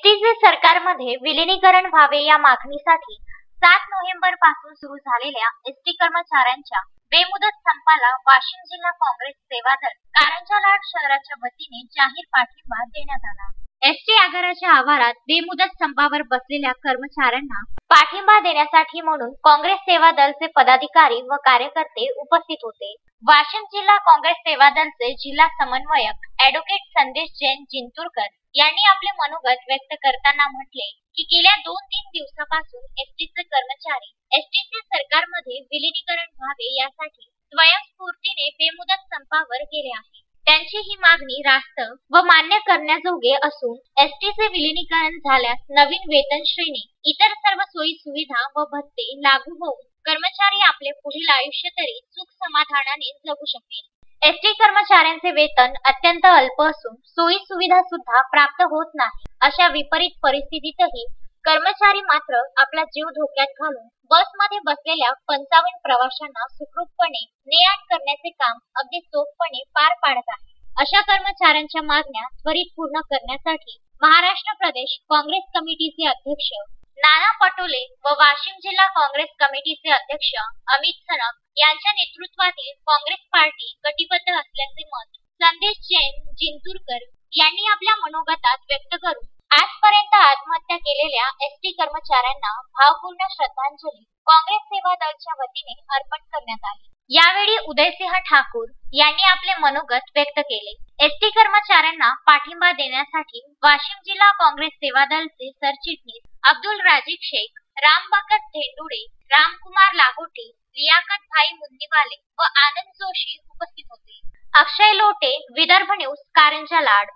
एसटीचे सरकारमध्ये विलीनीकरण व्हावे या मागणीसाठी 7 नोव्हेंबर पासून सुरू झालेल्या एसटी कर्मचाऱ्यांच्या बेमुदत संपाला वाशिम जिल्हा काँग्रेस सेवा दल कारंजा लाड शहराच्या वतीने जाहीर पाठिंबा देण्यात आला। एसटी आगाराच्या आवारात बेमुदत संपावर बसलेल्या कर्मचाऱ्यांना पाठिंबा देण्यासाठी म्हणून काँग्रेस सेवा दलचे पदाधिकारी व कार्यकर्ते उपस्थित होते। वाशिम जिल्हा काँग्रेस सेवा दलचे जिल्हा समन्वयक ॲडव्होकेट संदेश जैन जिंतूरकर यांनी आपले मनोगत व्यक्त करताना म्हटले की गेल्या 2-3 दिवसापासून एसटीचे कर्मचारी एसटीचे सरकारमध्ये विलीनीकरण व्हावे यासाठी स्वयंस्फूर्तीने बेमुदत संपावर गेले आहेत। त्यांची ही मागणी रास्त व मान्य करण्याजोगे असून एसटीचे विलीनीकरण झाल्यास नवीन वेतन श्रेणी, इतर सर्व सोयी सुविधा व भत्ते लागू होऊन कर्मचारी आपले पुढील आयुष्य तरी सुख समाधानाने जगू शकेल। एसटी कर्मचाऱ्यांचे वेतन अत्यंत अल्प असून सोयी सुविधा सुद्धा प्राप्त होत नाही। अशा विपरीत परिस्थितीतही कर्मचारी मात्र आपला जीव धोक्यात घालून बसमध्ये बसलेल्या 55 प्रवाशांना सुखरूपपणे ने-आण करण्याचे काम अगदी चोखपणे पार पाडत आहे। अशा कर्मचाऱ्यांच्या मागण्या त्वरित पूर्ण करण्यासाठी महाराष्ट्र प्रदेश काँग्रेस कमिटीचे अध्यक्ष नाना पटोले व वाशिम जिल्हा काँग्रेस कमिटीचे अध्यक्ष अमित सनक यांच्या नेतृत्वातील काँग्रेस पार्टी कटिबद्ध असल्याचे मत संदेश जैन जिंतूरकर यांनी आपल्या मनोगतात व्यक्त करून आजपर्यंत आत्महत्या केलेल्या एसटी कर्मचाऱ्यांना भावपूर्ण श्रद्धांजली काँग्रेस सेवा दलच्या वतीने अर्पण करण्यात आली। यावेळी उदयसिंह ठाकूर यांनी आपले मनोगत व्यक्त केले। एसटी कर्मचाऱ्यांना पाठिंबा देण्यासाठी वाशिम जिल्हा काँग्रेस सेवा दलचे सरचिटणीस अब्दुल राजीक शेख, रामबकत धेंडुडे, रामकुमार लाहोटी, लियाकत भाई मुन्नीवाले व आनंद जोशी उपस्थित होते। अक्षय लोटे, विदर्भ न्यूज, कारंजा लाड।